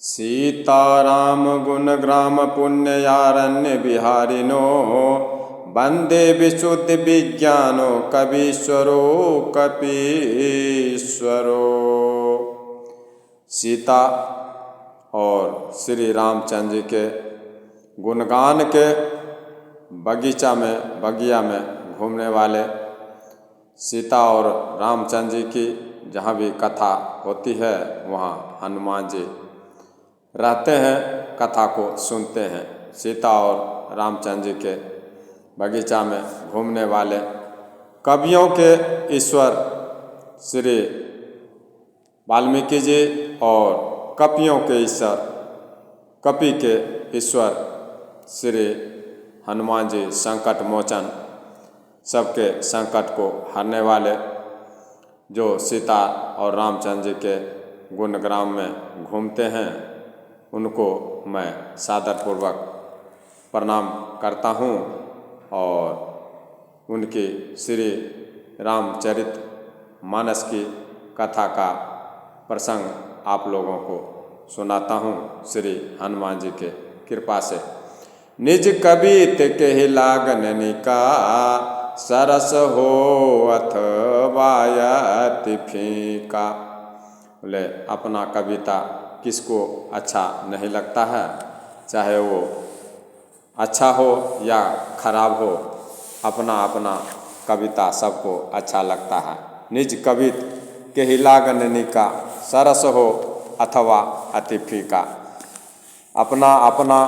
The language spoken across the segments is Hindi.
सीताराम गुणग्राम पुण्ययारण्य बिहारिनो वंदे विशुद्ध विज्ञानो कवीश्वरो कपीश्वरो। सीता और श्री रामचंद्र जी के गुणगान के बगिया में घूमने वाले, सीता और रामचंद्र जी की जहाँ भी कथा होती है वहाँ हनुमान जी रहते हैं, कथा को सुनते हैं। सीता और रामचंद्र जी के बगीचा में घूमने वाले कवियों के ईश्वर श्री वाल्मीकि जी और कपियों के ईश्वर कपि के ईश्वर श्री हनुमान जी संकट मोचन, सबके संकट को हरने वाले, जो सीता और रामचंद्र जी के गुणग्राम में घूमते हैं, उनको मैं सादरपूर्वक प्रणाम करता हूँ और उनकी श्री रामचरित मानस की कथा का प्रसंग आप लोगों को सुनाता हूँ श्री हनुमान जी के कृपा से। निज कबित के लागन निका सरस हो अथवा अति फीका। बोले अपना कविता किसको अच्छा नहीं लगता है, चाहे वो अच्छा हो या खराब हो, अपना अपना कविता सबको अच्छा लगता है। निज कवित के ही लागन निका सरस हो अथवा अति फीका। अपना अपना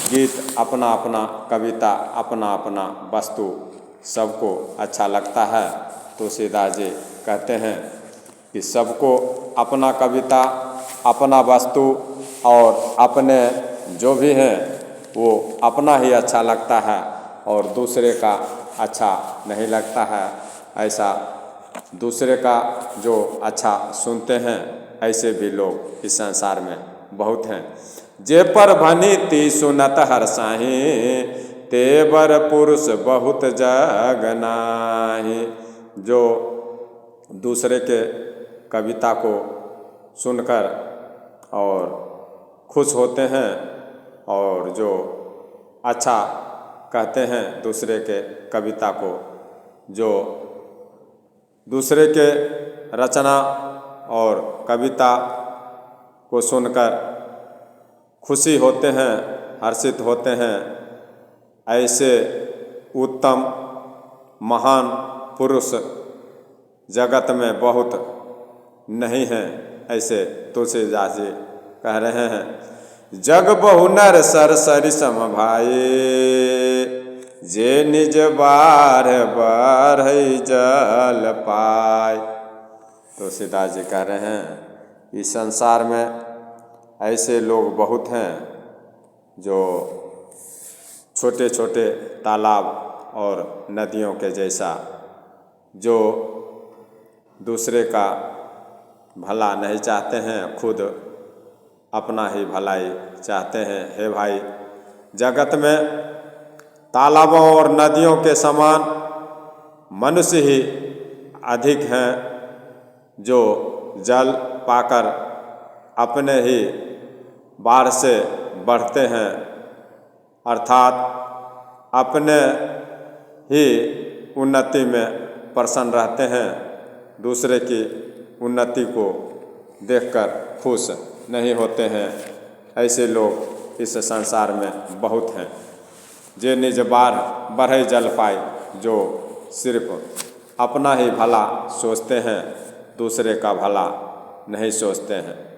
गीत, अपना अपना कविता, अपना अपना वस्तु सबको अच्छा लगता है। तुलसीदास जी कहते हैं कि सबको अपना कविता, अपना वस्तु और अपने जो भी हैं वो अपना ही अच्छा लगता है और दूसरे का अच्छा नहीं लगता है। ऐसा दूसरे का जो अच्छा सुनते हैं, ऐसे भी लोग इस संसार में बहुत हैं। जे पर भनीति सुनत हरसाही, ते बर पुरुष बहुत जग नाहि। जो दूसरे के कविता को सुनकर और खुश होते हैं और जो अच्छा कहते हैं दूसरे के कविता को, जो दूसरे के रचना और कविता को सुनकर खुशी होते हैं, हर्षित होते हैं, ऐसे उत्तम महान पुरुष जगत में बहुत नहीं हैं। ऐसे तुलसीदास जी कह रहे हैं। जग बहु नर सर सरि सम भाई, जे निज बार बढ़ई जल पाय। तुलसीदास जी कह रहे हैं इस संसार में ऐसे लोग बहुत हैं जो छोटे छोटे तालाब और नदियों के जैसा, जो दूसरे का भला नहीं चाहते हैं, खुद अपना ही भलाई चाहते हैं। हे भाई, जगत में तालाबों और नदियों के समान मनुष्य ही अधिक हैं, जो जल पाकर अपने ही बाढ़ से बढ़ते हैं, अर्थात अपने ही उन्नति में प्रसन्न रहते हैं, दूसरे की उन्नति को देखकर खुश नहीं होते हैं। ऐसे लोग इस संसार में बहुत हैं। जे निज बार बढ़ई जल पाए, जो सिर्फ अपना ही भला सोचते हैं, दूसरे का भला नहीं सोचते हैं।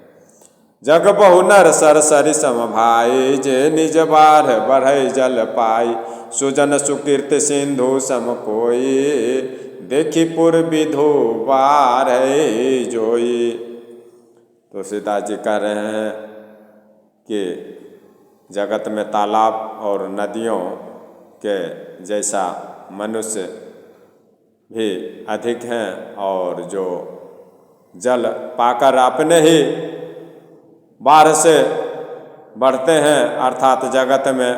जग बहु नर सर सरि सम भाई, जे निज बार बढ़ई जल पाई। सुजन सुकीर्त सिंधु सम कोई, देखी पुर विधु बार जोई। तुलसीदास जी कह रहे हैं कि जगत में तालाब और नदियों के जैसा मनुष्य भी अधिक हैं, और जो जल पाकर अपने ही बाढ़ से बढ़ते हैं, अर्थात जगत में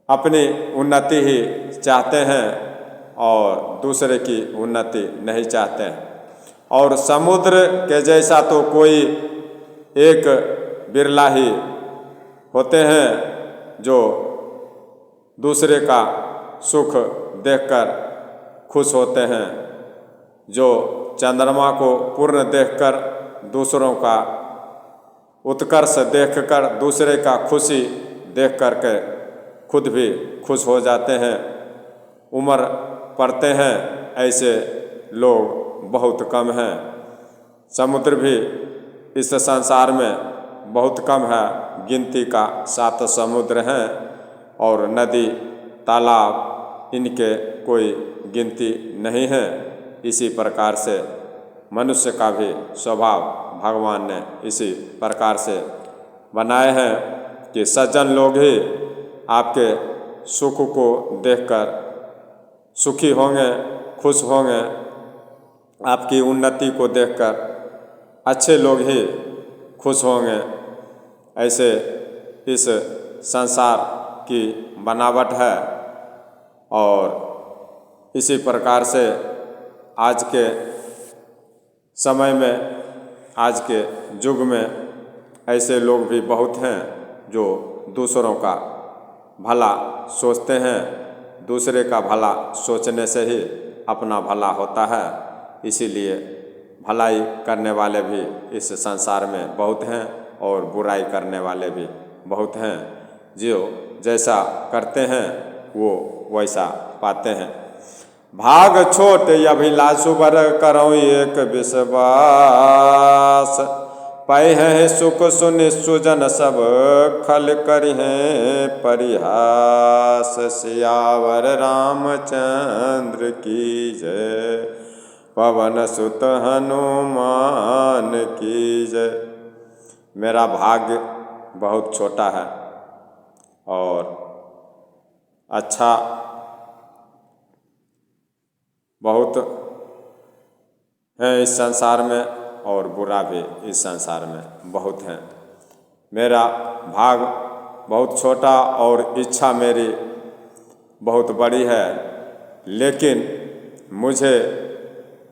अपनी उन्नति ही चाहते हैं और दूसरे की उन्नति नहीं चाहते हैं। और समुद्र के जैसा तो कोई एक बिरला ही होते हैं जो दूसरे का सुख देखकर खुश होते हैं, जो चंद्रमा को पूर्ण देखकर दूसरों का उत्कर्ष देखकर दूसरे का खुशी देख कर के खुद भी खुश हो जाते हैं। उम्र पड़ते हैं ऐसे लोग बहुत कम हैं। समुद्र भी इस संसार में बहुत कम है, गिनती का 7 समुद्र हैं और नदी तालाब इनके कोई गिनती नहीं है। इसी प्रकार से मनुष्य का भी स्वभाव भगवान ने इसी प्रकार से बनाए हैं कि सज्जन लोग ही आपके सुख को देखकर सुखी होंगे, खुश होंगे। आपकी उन्नति को देखकर अच्छे लोग ही खुश होंगे। ऐसे इस संसार की बनावट है और इसी प्रकार से आज के समय में, आज के युग में ऐसे लोग भी बहुत हैं जो दूसरों का भला सोचते हैं। दूसरे का भला सोचने से ही अपना भला होता है। इसीलिए भलाई करने वाले भी इस संसार में बहुत हैं और बुराई करने वाले भी बहुत हैं। जो जैसा करते हैं वो वैसा पाते हैं। भाग छोट अभिलाषु बर करो एक विश्वास, पाए हैं सुख सुनि सुजन सब खल करि हैं परिहास। सियावर रामचंद्र की जय, पवन सुत हनुमान की जय। मेरा भाग्य बहुत छोटा है और अच्छा बहुत है इस संसार में और बुरा भी इस संसार में बहुत हैं। मेरा भाग बहुत छोटा और इच्छा मेरी बहुत बड़ी है, लेकिन मुझे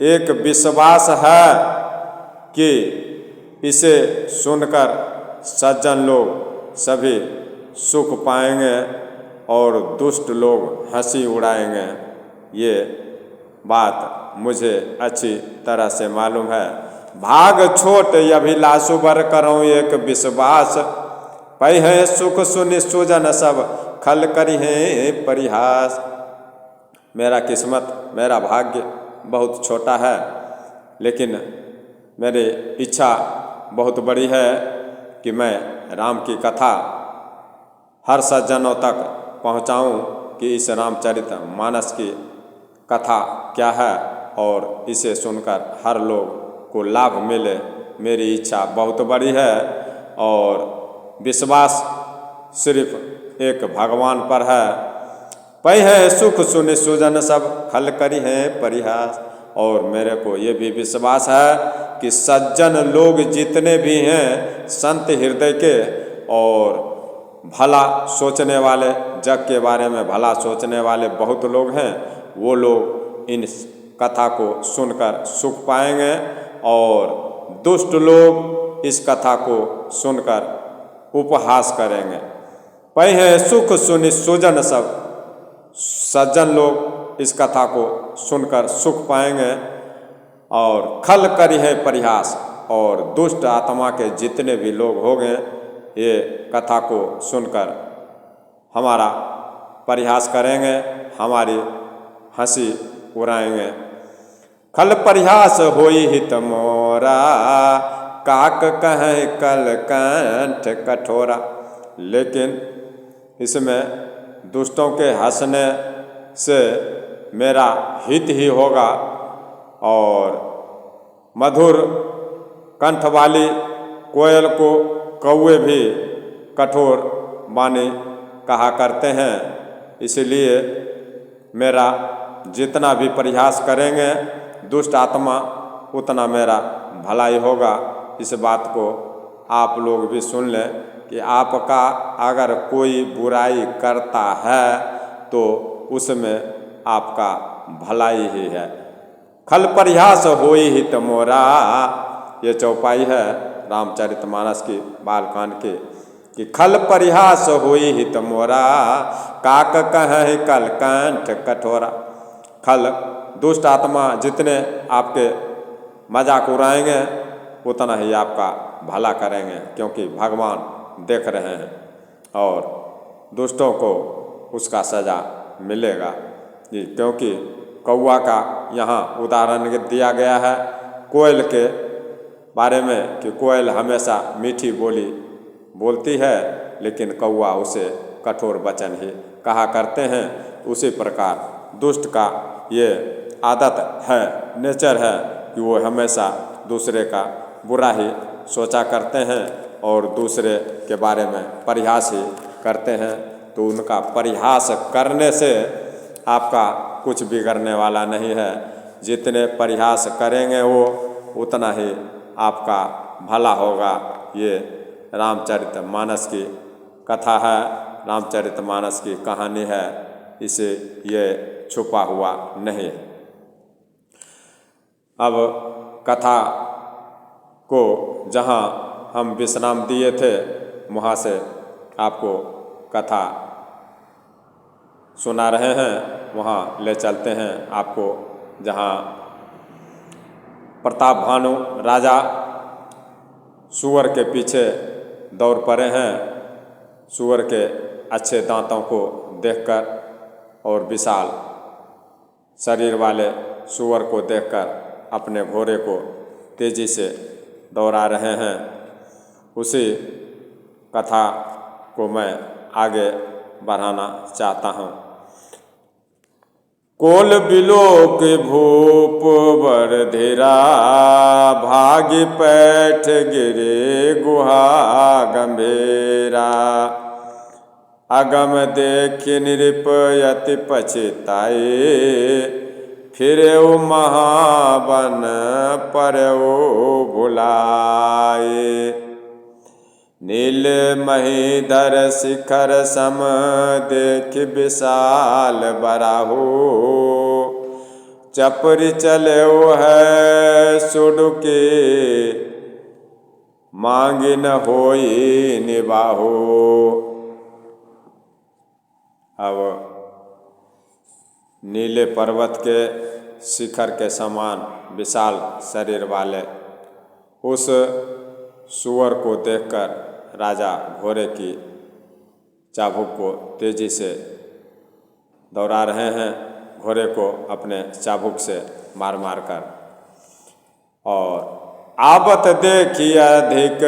एक विश्वास है कि इसे सुनकर सज्जन लोग सभी सुख पाएंगे और दुष्ट लोग हंसी उड़ाएंगे। ये बात मुझे अच्छी तरह से मालूम है। भाग छोट अभिलाषु बर करो एक विश्वास, पै है सुख सुनि सुजन सब खल करि हैं परिहास। मेरा किस्मत, मेरा भाग्य बहुत छोटा है, लेकिन मेरी इच्छा बहुत बड़ी है कि मैं राम की कथा हर सज्जनों तक पहुंचाऊं कि इस रामचरितमानस की कथा क्या है और इसे सुनकर हर लोग को लाभ मिले। मेरी इच्छा बहुत बड़ी है और विश्वास सिर्फ एक भगवान पर है। पै है सुख सुनि सुजन सब खल करि हैं परिहास। और मेरे को ये भी विश्वास है कि सज्जन लोग जितने भी हैं, संत हृदय के और भला सोचने वाले, जग के बारे में भला सोचने वाले बहुत लोग हैं, वो लोग इन कथा को सुनकर सुख पाएंगे और दुष्ट लोग इस कथा को सुनकर उपहास करेंगे। पै है सुख सुनि सुजन सब, सज्जन लोग इस कथा को सुनकर सुख पाएंगे और खल करि है परिहास। और दुष्ट आत्मा के जितने भी लोग होंगे ये कथा को सुनकर हमारा परिहास करेंगे, हमारी हंसी उड़ाएंगे। खल परिहास होई हित मोरा, काक कहे कल कंठ कठोरा। लेकिन इसमें दुष्टों के हंसने से मेरा हित ही होगा और मधुर कंठ वाली कोयल को कौवे भी कठोर वाणी कहा करते हैं। इसलिए मेरा जितना भी प्रयास करेंगे दुष्ट आत्मा उतना मेरा भलाई होगा। इस बात को आप लोग भी सुन लें कि आपका अगर कोई बुराई करता है तो उसमें आपका भलाई ही है। खल परिहास होई हित मोरा, ये चौपाई है रामचरितमानस की बालकांड के कि खल परिहास होई हित मोरा, काक कह कल कंठ कठोरा। खल दुष्ट आत्मा जितने आपके मजाक उड़ाएंगे उतना ही आपका भला करेंगे, क्योंकि भगवान देख रहे हैं और दुष्टों को उसका सजा मिलेगा जी। क्योंकि कौआ का यहाँ उदाहरण दिया गया है कोयल के बारे में कि कोयल हमेशा मीठी बोली बोलती है, लेकिन कौआ उसे कठोर वचन ही कहा करते हैं। उसी प्रकार दुष्ट का ये आदत है, नेचर है कि वो हमेशा दूसरे का बुरा ही सोचा करते हैं और दूसरे के बारे में परिहास ही करते हैं। तो उनका परिहास करने से आपका कुछ बिगड़ने वाला नहीं है। जितने परिहास करेंगे वो उतना ही आपका भला होगा। ये रामचरितमानस की कथा है, रामचरितमानस की कहानी है, इसे ये छुपा हुआ नहीं। अब कथा को जहाँ हम विश्राम दिए थे वहाँ से आपको कथा सुना रहे हैं, वहाँ ले चलते हैं आपको जहाँ प्रताप भानु राजा सूअर के पीछे दौड़ पड़े हैं। सूअर के अच्छे दांतों को देखकर और विशाल शरीर वाले सूअर को देखकर अपने घोड़े को तेजी से दौड़ा रहे हैं। उसी कथा को मैं आगे बढ़ाना चाहता हूँ। कोल बिलोक भूप बरधीरा, भागी पैठ गिरे गुहा गंभीरा। अगम देखि नृप यति पछिताए, फिरे महावन परऊ भुलाए। नील महीधर शिखर सम देख विशाल बराहु, चपरी चले है सुडुके मांगी न होई निबाहु। अब नीले पर्वत के शिखर के समान विशाल शरीर वाले उस सूअर को देखकर राजा घोड़े की चाबुक को तेजी से दौड़ा रहे हैं, घोड़े को अपने चाबुक से मार मार कर। और आबत देखी अधिक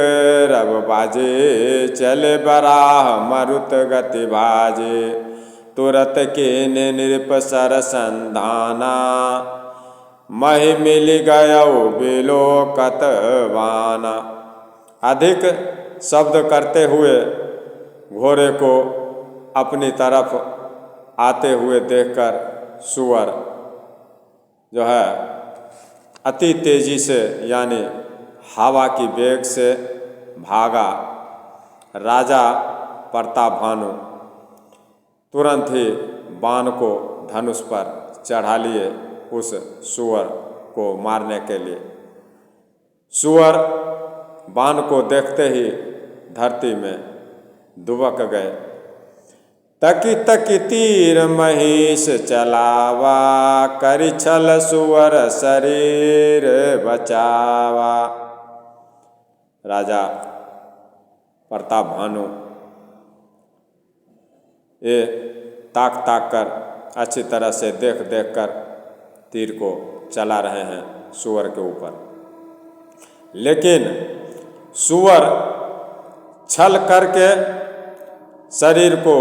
रब बाजे, चले बराह मरुत गति भाजे। तुरत के नृप सर संधाना, महि मिल गयो बिलोकत वाना। अधिक शब्द करते हुए घोड़े को अपनी तरफ आते हुए देखकर सूअर जो है अति तेजी से यानी हवा की वेग से भागा। राजा प्रताप भानु तुरंत ही बाण को धनुष पर चढ़ा लिए उस सूअर को मारने के लिए। सूअर बाण को देखते ही धरती में दुबक गए। तकी तकी तीर महिष चलावा, करि छल सूअर शरीर बचावा। राजा प्रताप भानु ये ताक ताक कर अच्छी तरह से देख देख कर तीर को चला रहे हैं सूअर के ऊपर, लेकिन सूअर छल करके शरीर को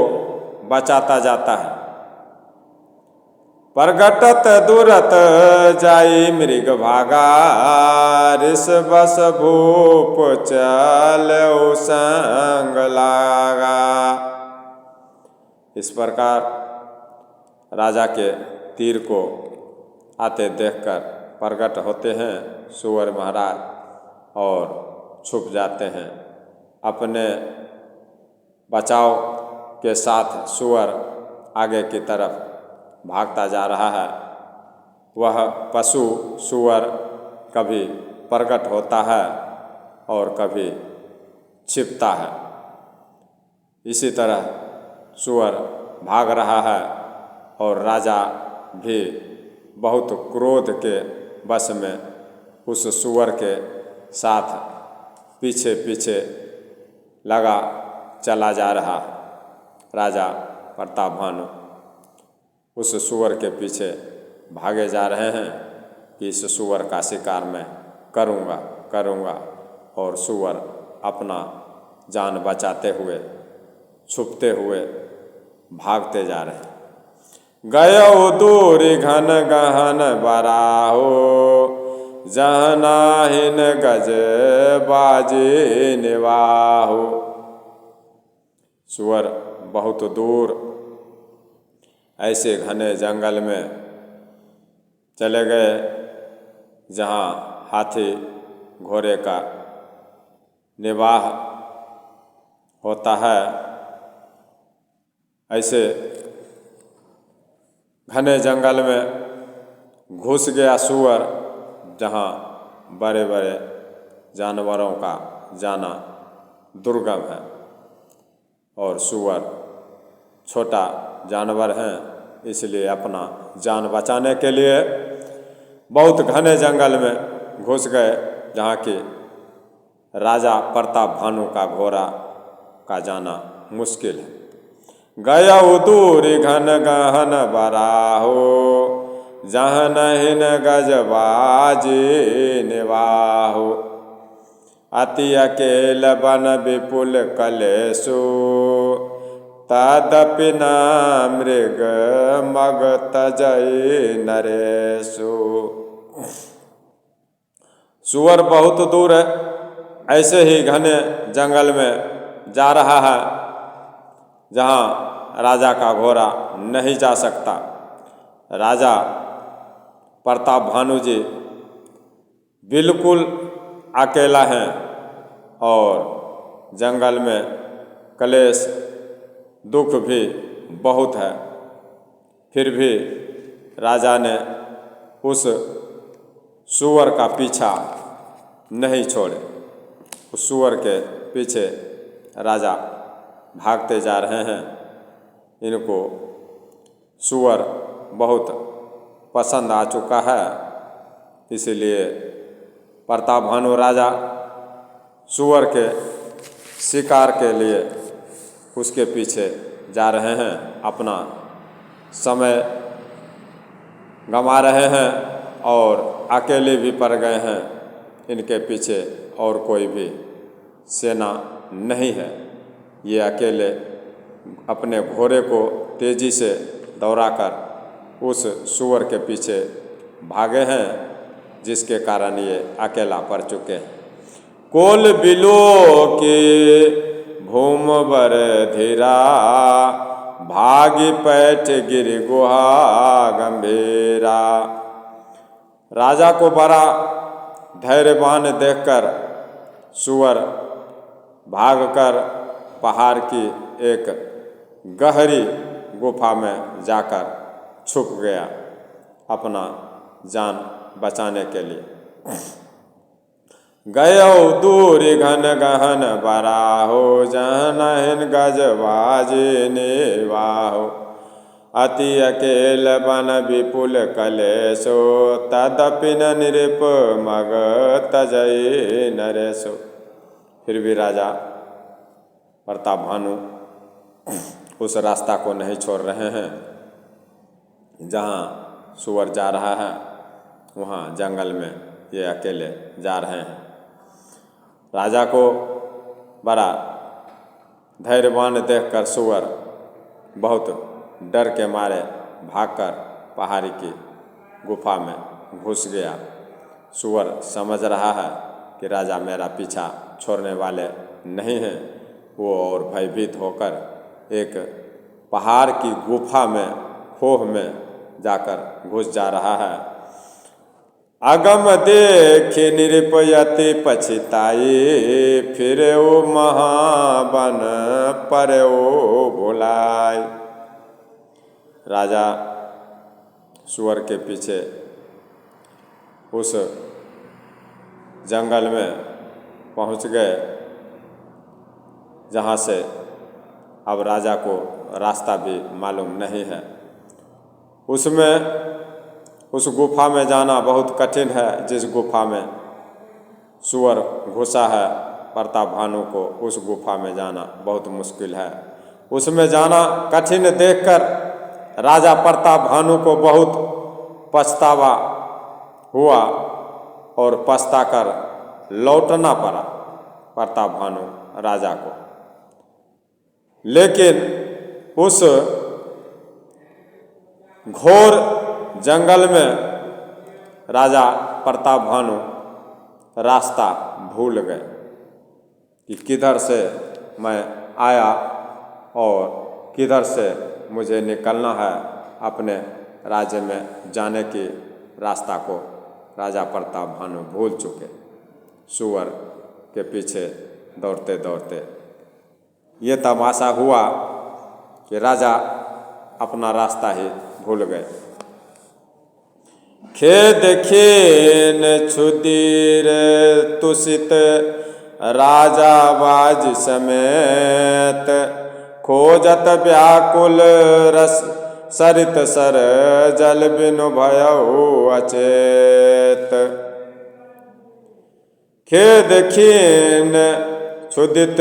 बचाता जाता है। प्रगटत दुरत जाई मृग भागा, ऋष बस भूप चल संग लागा। इस प्रकार राजा के तीर को आते देखकर प्रगट होते हैं सूअर महाराज और छुप जाते हैं। अपने बचाव के साथ सूअर आगे की तरफ भागता जा रहा है। वह पशु सूअर कभी प्रकट होता है और कभी छिपता है। इसी तरह सूअर भाग रहा है और राजा भी बहुत क्रोध के वश में उस सूअर के साथ पीछे पीछे लगा चला जा रहा। राजा प्रताप भानु उस सूअर के पीछे भागे जा रहे हैं कि इस सूअर का शिकार मैं करूँगा और सूअर अपना जान बचाते हुए छुपते हुए भागते जा रहे हैं। गयो दूरी घन गहन बराहो, जहाँ नाहिन गज बाजी निवाहो। सूअर बहुत दूर ऐसे घने जंगल में चले गए जहाँ हाथी घोड़े का निवाह होता है। ऐसे घने जंगल में घुस गया सूअर जहाँ बड़े बड़े जानवरों का जाना दुर्गम है और सूअर छोटा जानवर है, इसलिए अपना जान बचाने के लिए बहुत घने जंगल में घुस गए जहाँ कि राजा प्रताप भानु का घोड़ा का जाना मुश्किल है। गया दूरी घन गहन बराहो, जहाँ नहिन गजबाजी निवाहो। अति अकेल बन विपुल कलेसु, तदपि न मृग मग तजई नरेशु। सूअर बहुत दूर है, ऐसे ही घने जंगल में जा रहा है जहाँ राजा का घोड़ा नहीं जा सकता। राजा प्रताप भानु जी बिल्कुल अकेला है और जंगल में क्लेश दुख भी बहुत है। फिर भी राजा ने उस सूअर का पीछा नहीं छोड़े। उस सूअर के पीछे राजा भागते जा रहे हैं। इनको सूअर बहुत पसंद आ चुका है, इसलिए प्रताप भानु राजा सूअर के शिकार के लिए उसके पीछे जा रहे हैं, अपना समय गंवा रहे हैं और अकेले भी पड़ गए हैं। इनके पीछे और कोई भी सेना नहीं है। ये अकेले अपने घोड़े को तेजी से दौड़ाकर उस सूअर के पीछे भागे हैं, जिसके कारण ये अकेला पड़ चुके हैं। कोल बिलो के भूम बर धीरा, भागी पैठ गिर गुहा गंभीरा। राजा को बड़ा धैर्यवान देखकर सूअर भागकर पहाड़ की एक गहरी गुफा में जाकर छुप गया अपना जान बचाने के लिए। गयो दूरी घन गहन बराहो, जहाँ नहिन गजबाजी निवाहो। अति अकेल बन विपुल कलेशो, तदपि न नृप मग तजई नरेशो। फिर भी राजा प्रताप भानु उस रास्ता को नहीं छोड़ रहे हैं जहाँ सूअर जा रहा है। वहाँ जंगल में ये अकेले जा रहे हैं। राजा को बड़ा धैर्यवान देखकर सूअर बहुत डर के मारे भागकर पहाड़ी की गुफा में घुस गया। सूअर समझ रहा है कि राजा मेरा पीछा छोड़ने वाले नहीं हैं। वो और भयभीत होकर एक पहाड़ की गुफा में खोह में जाकर घुस जा रहा है। अगम देखे निरपयति पछिताई, फिर ओ महाबन पर ओ भुलाई। राजा सूअर के पीछे उस जंगल में पहुंच गए, जहां से अब राजा को रास्ता भी मालूम नहीं है। उस गुफा में जाना बहुत कठिन है, जिस गुफा में सुअर घुसा है। प्रताप भानु को उस गुफा में जाना बहुत मुश्किल है। उसमें जाना कठिन देखकर राजा प्रताप भानु को बहुत पछतावा हुआ और पछताकर लौटना पड़ा प्रताप भानु राजा को। लेकिन उस घोर जंगल में राजा प्रताप भानु रास्ता भूल गए कि किधर से मैं आया और किधर से मुझे निकलना है। अपने राज्य में जाने की रास्ता को राजा प्रताप भानु भूल चुके, सुअर के पीछे दौड़ते दौड़ते। ये तमाशा हुआ कि राजा अपना रास्ता ही भूल गए। खेद खीन क्षुदिर तुषित राजा बाज समेत, खोजत व्याकुल रस सरित सर जल बिनु भयउ अचेत। खेद खीन क्षुदित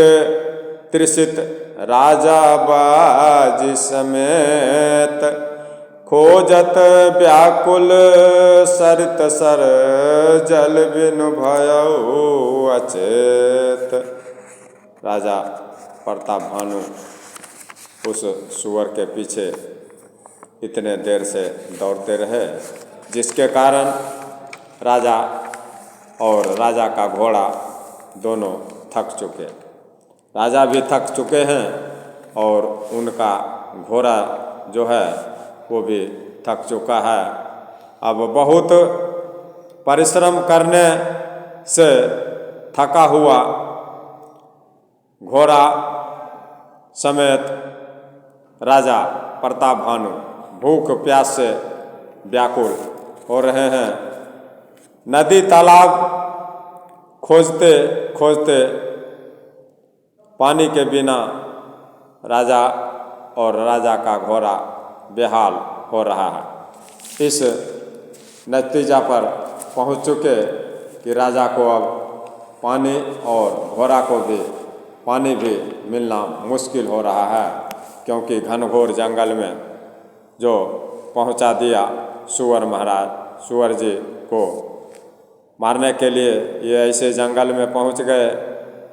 त्रिषित राजा बाज समेत, खोजत व्याकुल सरित सर जल बिनु भयउ अचेत। राजा प्रताप भानु उस सुअर के पीछे इतने देर से दौड़ते रहे, जिसके कारण राजा और राजा का घोड़ा दोनों थक चुके। राजा भी थक चुके हैं और उनका घोड़ा जो है वो भी थक चुका है। अब बहुत परिश्रम करने से थका हुआ घोड़ा समेत राजा प्रताप भानु भूख प्यास से व्याकुल हो रहे हैं। नदी तालाब खोजते खोजते पानी के बिना राजा और राजा का घोड़ा बेहाल हो रहा है। इस नतीजा पर पहुंच चुके कि राजा को अब पानी और घोड़ा को भी पानी भी मिलना मुश्किल हो रहा है, क्योंकि घनघोर जंगल में जो पहुंचा दिया सुअर महाराज, सुअर जी को मारने के लिए ये ऐसे जंगल में पहुंच गए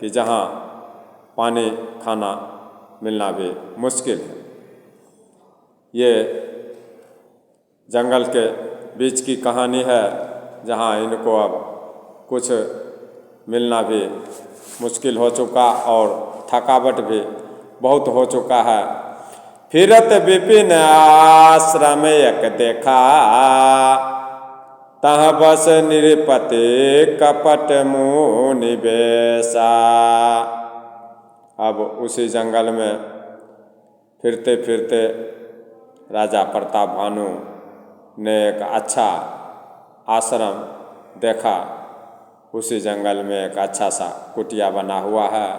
कि जहां पानी खाना मिलना भी मुश्किल है। ये जंगल के बीच की कहानी है, जहां इनको अब कुछ मिलना भी मुश्किल हो चुका और थकावट भी बहुत हो चुका है। फिरत विपिन आश्रम एक देखा, तह बस निरपति कपट मुनि बेसा। अब उसी जंगल में फिरते फिरते राजा प्रताप भानु ने एक अच्छा आश्रम देखा। उसी जंगल में एक अच्छा सा कुटिया बना हुआ है।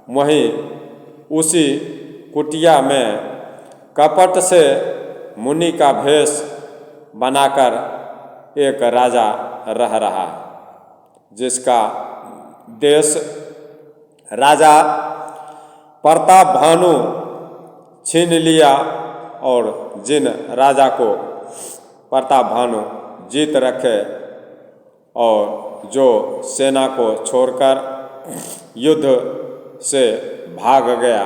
वहीं उसी कुटिया में कपट से मुनि का भेष बनाकर एक राजा रह रहा है, जिसका देश राजा प्रताप भानु छीन लिया और जिन राजा को प्रताप भानु जीत रखे और जो सेना को छोड़कर युद्ध से भाग गया,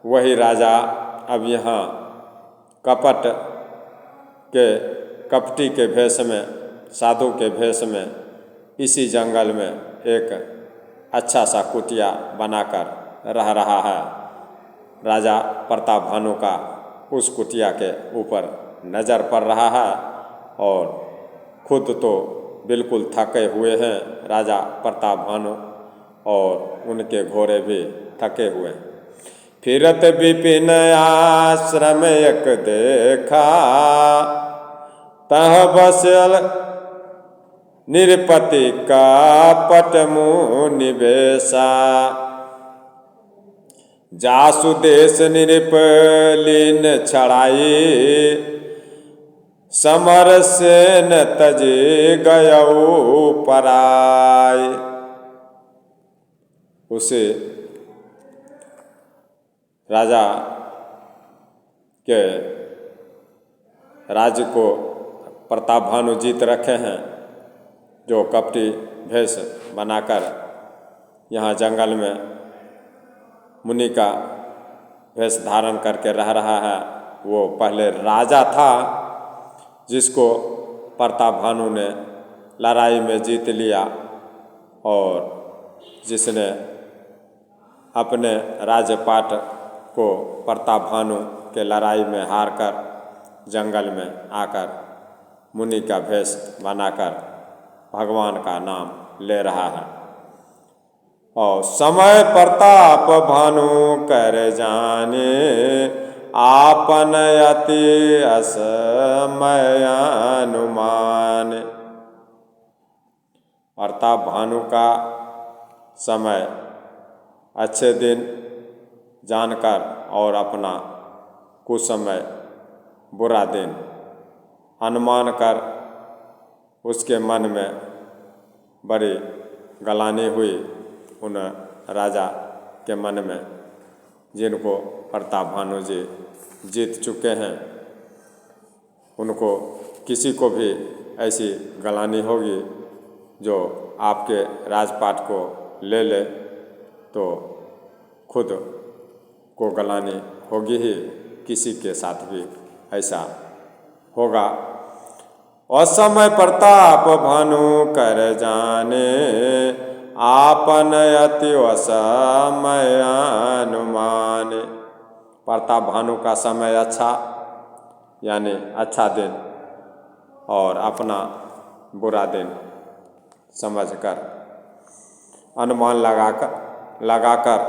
वही राजा अब यहाँ कपट के कपटी के भेष में, साधु के भेष में इसी जंगल में एक अच्छा सा कुटिया बनाकर रह रहा है। राजा प्रताप भानु का उस कुटिया के ऊपर नज़र पड़ रहा है और खुद तो बिल्कुल थके हुए हैं राजा प्रताप भानु और उनके घोड़े भी थके हुए। फिरत विपिन आश्रम एक देखा, तह बसल निरपति का पट मुनि बेसा। जासु देश निरप लीन छड़ाई, समर से न तजे गयऊ पराय। उसे राजा के राज्य को प्रताप भानु जीत रखे हैं, जो कपटी भेष बनाकर यहाँ जंगल में मुनि का भेष धारण करके रह रहा है। वो पहले राजा था जिसको प्रताप भानु ने लड़ाई में जीत लिया, और जिसने अपने राजपाट को प्रताप भानु के लड़ाई में हार कर जंगल में आकर मुनि का भेष बनाकर भगवान का नाम ले रहा है। और समय प्रताप भानु कर जाने, आपन अति असमय अनुमान। प्रताप भानु का समय अच्छे दिन जानकर और अपना कुसमय बुरा दिन अनुमान कर उसके मन में बड़ी गलानी हुई उन राजा के मन में, जिनको प्रताप भानु जी जीत चुके हैं। उनको किसी को भी ऐसी गलानी होगी जो आपके राजपाट को ले ले तो खुद को गलानी होगी ही, किसी के साथ भी ऐसा होगा। असमय प्रताप भानु कर जाने, आपन अति असमय अनुमान। प्रताप भानु का समय अच्छा यानी अच्छा दिन और अपना बुरा दिन समझकर अनुमान लगाकर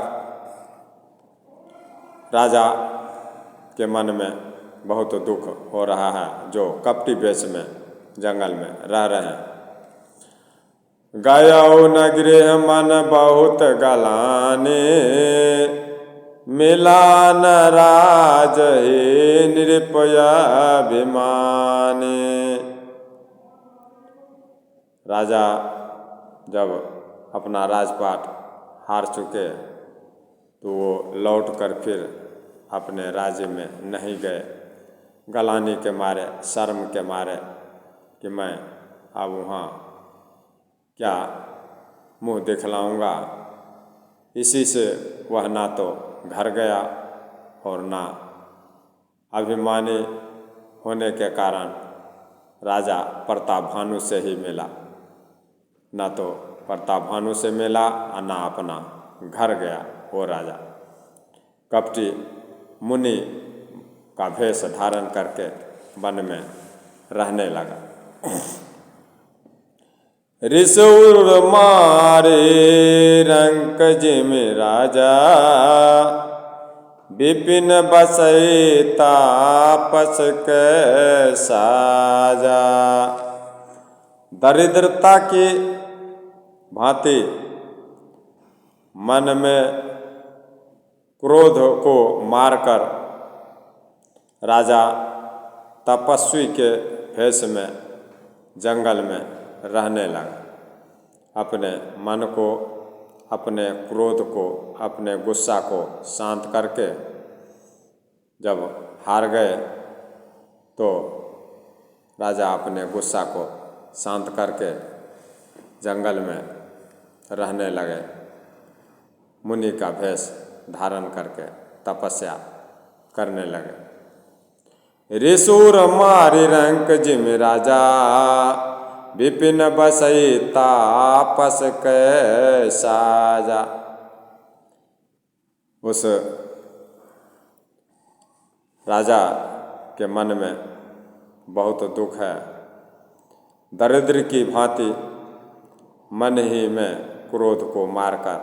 राजा के मन में बहुत दुख हो रहा है, जो कपटी भेष में जंगल में रह रहे हैं। गयौ न गृह मन बहुत गलाने, मिला न राज ही नृपय अभिमाने। राजा जब अपना राजपाट हार चुके तो वो लौट कर फिर अपने राज्य में नहीं गए, गलानी के मारे, शर्म के मारे कि मैं अब वहाँ क्या मुँह दिखलाऊंगा। इसी से वह ना तो घर गया और ना अभिमानी होने के कारण राजा प्रताप भानु से ही मिला, ना तो प्रताप भानु से मिला और ना अपना घर गया। वो राजा कपटी मुनि का भेष धारण करके वन में रहने लगा। ऋषुर मारे रंक जिम राजा, विपिन बसई तापस के साजा। दरिद्रता की भांति मन में क्रोध को मारकर राजा तपस्वी के भेष में जंगल में रहने लगा। अपने मन को, अपने क्रोध को, अपने गुस्सा को शांत करके जब हार गए तो राजा अपने गुस्सा को शांत करके जंगल में रहने लगे, मुनि का भेष धारण करके तपस्या करने लगे। ऋषुर मारि रंक जिम राजा, विपिन बसई तापस के साजा। उस राजा के मन में बहुत दुख है। दरिद्र की भांति मन ही में क्रोध को मारकर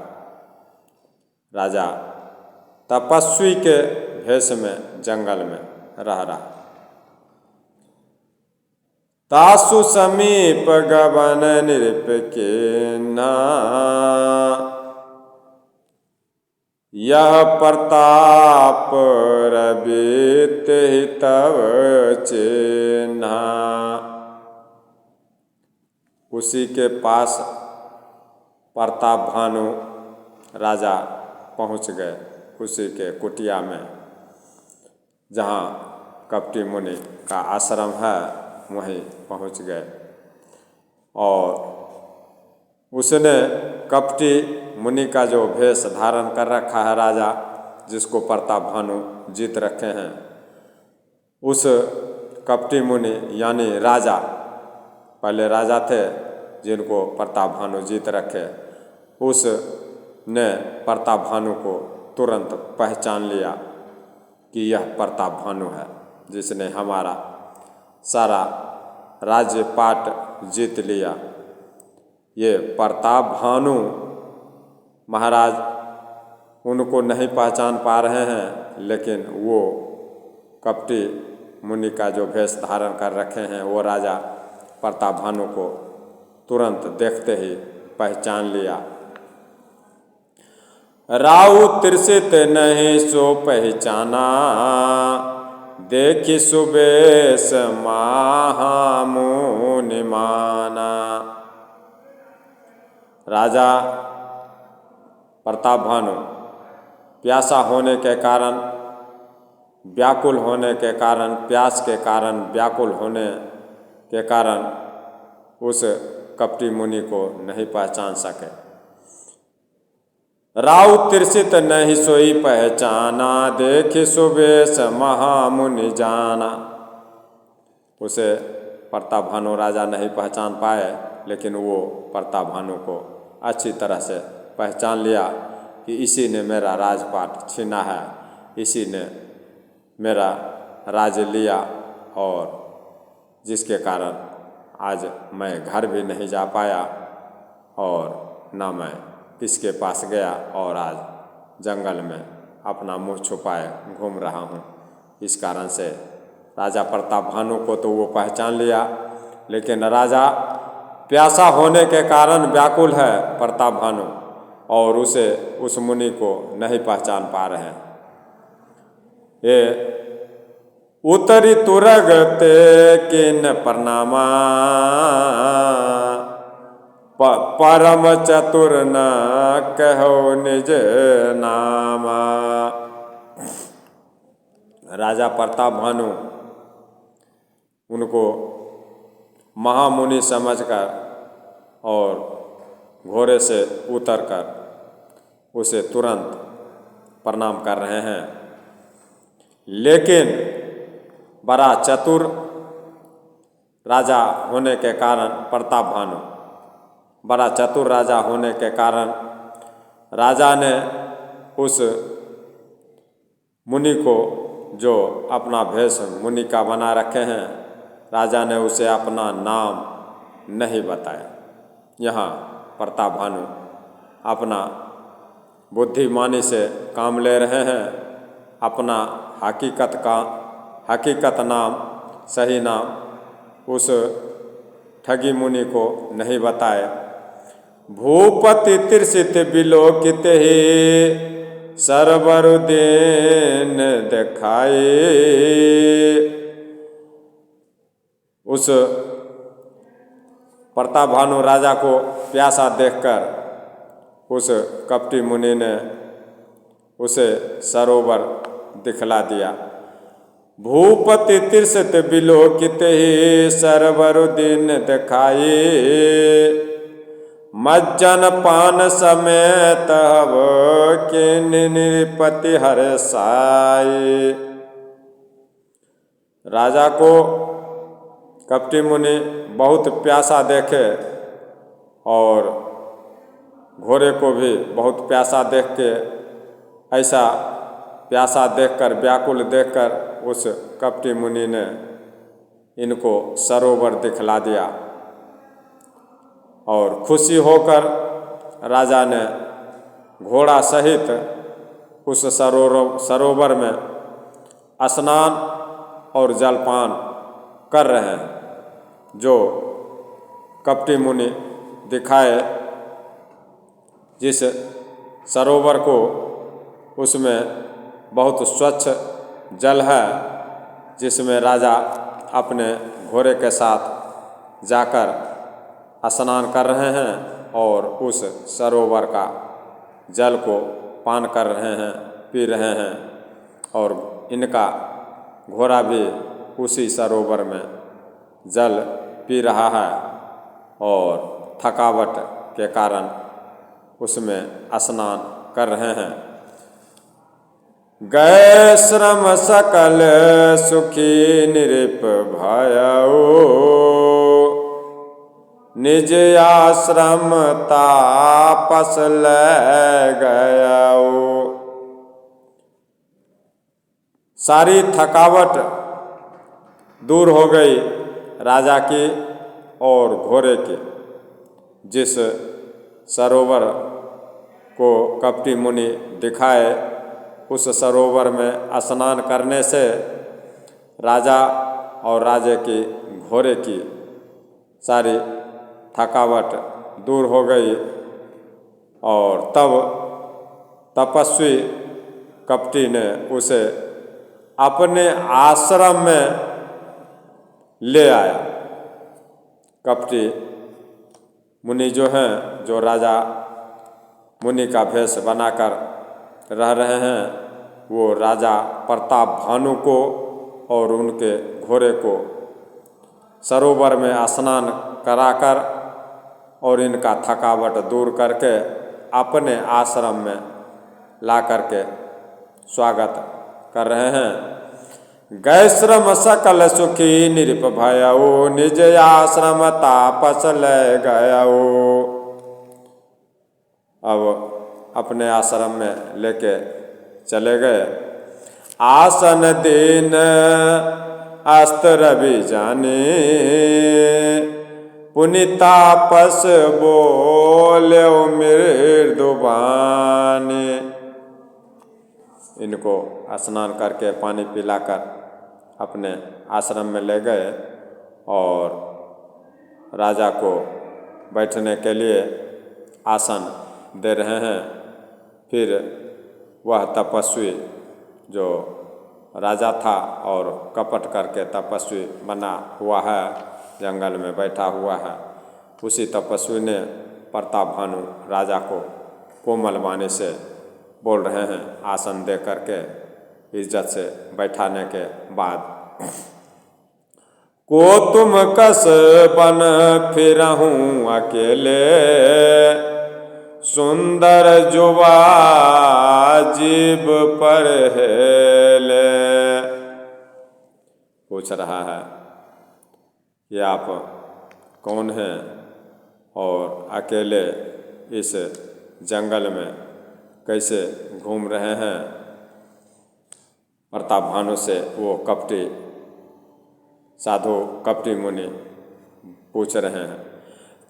राजा तपस्वी के भेष में जंगल में रह रहा। तासु समीप गवन नृप के ना, यह प्रताप रवित हितव चिन्हा। उसी के पास प्रताप भानु राजा पहुँच गए, उसी के कुटिया में जहाँ कपटी मुनि का आश्रम है वहीं पहुँच गए। और उसने कपटी मुनि का जो भेष धारण कर रखा है राजा, जिसको प्रताप भानु जीत रखे हैं, उस कपटी मुनि यानी राजा, पहले राजा थे जिनको प्रताप भानु जीत रखे, उसने प्रताप भानु को तुरंत पहचान लिया कि यह प्रताप भानु है जिसने हमारा सारा राज्य पाट जीत लिया। ये प्रताप भानु महाराज उनको नहीं पहचान पा रहे हैं, लेकिन वो कपटी मुनि का जो भेष धारण कर रखे हैं वो राजा प्रताप भानु को तुरंत देखते ही पहचान लिया। राउ त्रिषित नहीं सो पहचाना, देखि सुबेश महामुनि माना। राजा प्रताप भानु प्यासा होने के कारण, व्याकुल होने के कारण, प्यास के कारण व्याकुल होने के कारण उस कपटी मुनि को नहीं पहचान सके। राउ त्रिषित नहीं सोई पहचाना, देखि सुबेश महामुनि जाना। उसे प्रताप भानु राजा नहीं पहचान पाए, लेकिन वो प्रताप भानु को अच्छी तरह से पहचान लिया कि इसी ने मेरा राजपाट छीना है, इसी ने मेरा राज लिया, और जिसके कारण आज मैं घर भी नहीं जा पाया और ना मैं किसके पास गया, और आज जंगल में अपना मुँह छुपाए घूम रहा हूँ। इस कारण से राजा प्रताप भानु को तो वो पहचान लिया, लेकिन राजा प्यासा होने के कारण व्याकुल है प्रताप भानु, और उसे उस मुनि को नहीं पहचान पा रहे हैं। ये उतरी तुरग ते किन प्रणामा, परम चतुर न कहो निज नामा। राजा प्रताप भानु उनको महामुनि समझकर और घोड़े से उतरकर उसे तुरंत प्रणाम कर रहे हैं, लेकिन बड़ा चतुर राजा होने के कारण, प्रताप भानु बड़ा चतुर राजा होने के कारण राजा ने उस मुनि को, जो अपना भेष मुनि का बना रखे हैं, राजा ने उसे अपना नाम नहीं बताया। यहाँ प्रताप भानु अपना बुद्धिमानी से काम ले रहे हैं, अपना हकीकत नाम, सही नाम उस ठगी मुनि को नहीं बताए। भूपति त्रिषित बिलोकित ही, सर्वरुदीन दिखाए। उस प्रताप भानु राजा को प्यासा देखकर उस कपटी मुनि ने उसे सरोवर दिखला दिया। भूपति त्रिषित बिलोकित ही, सर्वरुदीन दिखाए। मज्जन पान समेत हव किन नृपति हर्षाए। राजा को कपटी मुनि बहुत प्यासा देखे और घोड़े को भी बहुत प्यासा देख के, ऐसा प्यासा देखकर, व्याकुल देखकर उस कपटी मुनि ने इनको सरोवर दिखला दिया, और खुशी होकर राजा ने घोड़ा सहित उस सरोवर में स्नान और जलपान कर रहे हैं। जो कपटी मुनि दिखाए, जिस सरोवर को, उसमें बहुत स्वच्छ जल है, जिसमें राजा अपने घोड़े के साथ जाकर स्नान कर रहे हैं और उस सरोवर का जल को पान कर रहे हैं, पी रहे हैं। और इनका घोड़ा भी उसी सरोवर में जल पी रहा है और थकावट के कारण उसमें स्नान कर रहे हैं। गए श्रम सकल सुखी निरिप भयऊ, निज आश्रम तापस ले गयऊ। सारी थकावट दूर हो गई राजा की और घोड़े की। जिस सरोवर को कपटी मुनि दिखाए, उस सरोवर में स्नान करने से राजा और राजे की घोड़े की सारी थकावट दूर हो गई। और तब तपस्वी कपटी ने उसे अपने आश्रम में ले आया। कपटी मुनि जो हैं, जो राजा मुनि का भेष बनाकर रह रहे हैं, वो राजा प्रताप भानु को और उनके घोड़े को सरोवर में स्नान कराकर और इनका थकावट दूर करके अपने आश्रम में ला करके स्वागत कर रहे हैं। गए श्रम सकल सुखी निरिप भयऊ, निज आश्रम तापस ले गयऊ। अब अपने आश्रम में लेके चले गए। आसन दीन अस्त्र भी जाने, पुनि तापस बोले मृदु बानी। इनको स्नान करके पानी पिलाकर अपने आश्रम में ले गए और राजा को बैठने के लिए आसन दे रहे हैं। फिर वह तपस्वी जो राजा था और कपट करके तपस्वी बना हुआ है, जंगल में बैठा हुआ है, उसी तपस्वी ने प्रताप भानु राजा को कोमल वाणी से बोल रहे हैं, आसन दे करके इज्जत से बैठाने के बाद। को तुम कस बन फिरहूँ अकेले, सुंदर जुवा जीव पर हेले। पूछ रहा है, ये आप कौन हैं और अकेले इस जंगल में कैसे घूम रहे हैं। प्रताप भानु से वो कपटी साधु कपटी मुनि पूछ रहे हैं।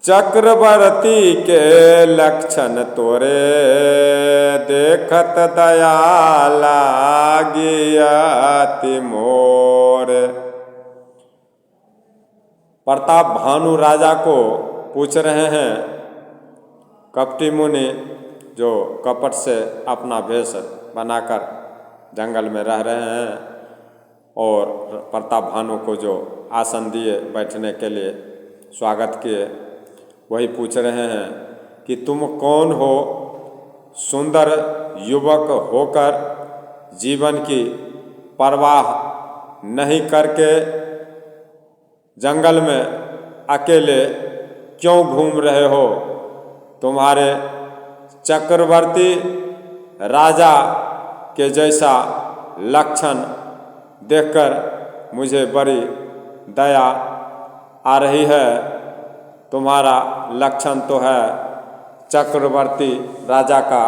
चक्रवर्ती के लक्षण तोरे, देखत दया लागी अति मोर। प्रताप भानु राजा को पूछ रहे हैं, कपटी मुनि जो कपट से अपना भेष बनाकर जंगल में रह रहे हैं और प्रताप भानु को जो आसन दिए बैठने के लिए स्वागत किए, वही पूछ रहे हैं कि तुम कौन हो, सुंदर युवक होकर जीवन की परवाह नहीं करके जंगल में अकेले क्यों घूम रहे हो। तुम्हारे चक्रवर्ती राजा के जैसा लक्षण देखकर मुझे बड़ी दया आ रही है। तुम्हारा लक्षण तो है चक्रवर्ती राजा का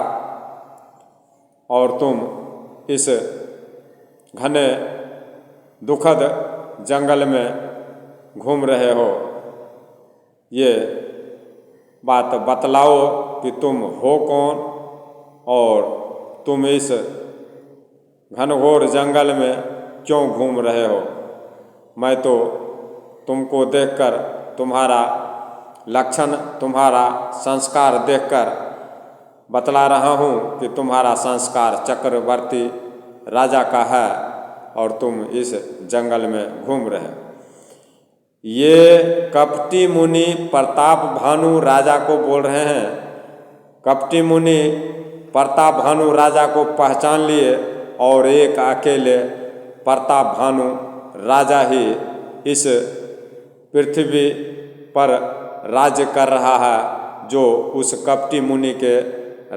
और तुम इस घने दुखद जंगल में घूम रहे हो। ये बात बतलाओ कि तुम हो कौन और तुम इस घनघोर जंगल में क्यों घूम रहे हो। मैं तो तुमको देखकर, तुम्हारा लक्षण, तुम्हारा संस्कार देखकर बतला रहा हूँ कि तुम्हारा संस्कार चक्रवर्ती राजा का है और तुम इस जंगल में घूम रहे हो। ये कपटी मुनि प्रताप भानु राजा को बोल रहे हैं। कपटी मुनि प्रताप भानु राजा को पहचान लिए और एक अकेले प्रताप भानु राजा ही इस पृथ्वी पर राज्य कर रहा है, जो उस कपटी मुनि के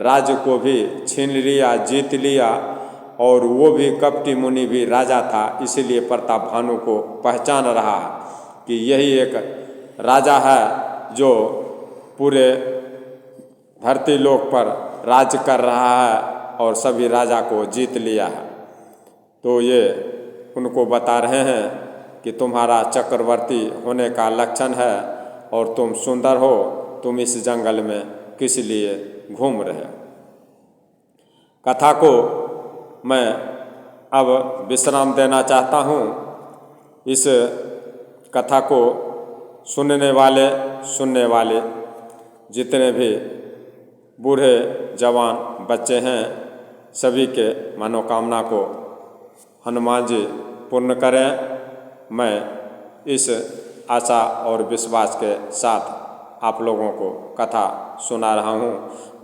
राज्य को भी छीन लिया, जीत लिया, और वो भी कपटी मुनि भी राजा था। इसीलिए प्रताप भानु को पहचान रहा है कि यही एक राजा है जो पूरे धरती लोक पर राज्य कर रहा है और सभी राजा को जीत लिया है। तो ये उनको बता रहे हैं कि तुम्हारा चक्रवर्ती होने का लक्षण है और तुम सुंदर हो, तुम इस जंगल में किस लिए घूम रहे हो। कथा को मैं अब विश्राम देना चाहता हूँ। इस कथा को सुनने वाले जितने भी बूढ़े जवान बच्चे हैं, सभी के मनोकामना को हनुमान जी पूर्ण करें। मैं इस आशा और विश्वास के साथ आप लोगों को कथा सुना रहा हूँ।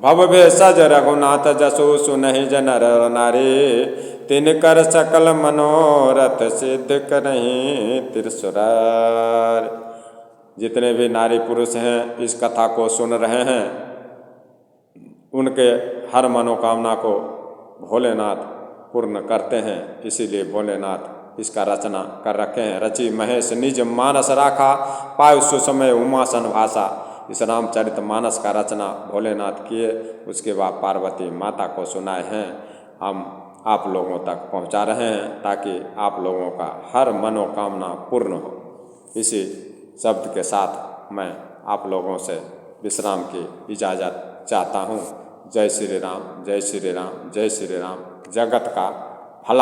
भव भेषज रघुनाथ जसु सुनहि जन नर नारी, तिनकर सकल मनोरथ सिद्ध करहि त्रिसुरार। जितने भी नारी पुरुष हैं इस कथा को सुन रहे हैं, उनके हर मनोकामना को भोलेनाथ पूर्ण करते हैं। इसीलिए भोलेनाथ इसका रचना कर रखे हैं। रचि महेश निज मानस राखा, पायु सुसमय उमा सन भाषा। इस रामचरित मानस का रचना भोलेनाथ किए, उसके बाद पार्वती माता को सुनाए हैं। हम आप लोगों तक पहुंचा रहे हैं ताकि आप लोगों का हर मनोकामना पूर्ण हो। इसी शब्द के साथ मैं आप लोगों से विश्राम की इजाज़त चाहता हूँ। जय श्री राम, जय श्री राम, जय श्री राम। जगत का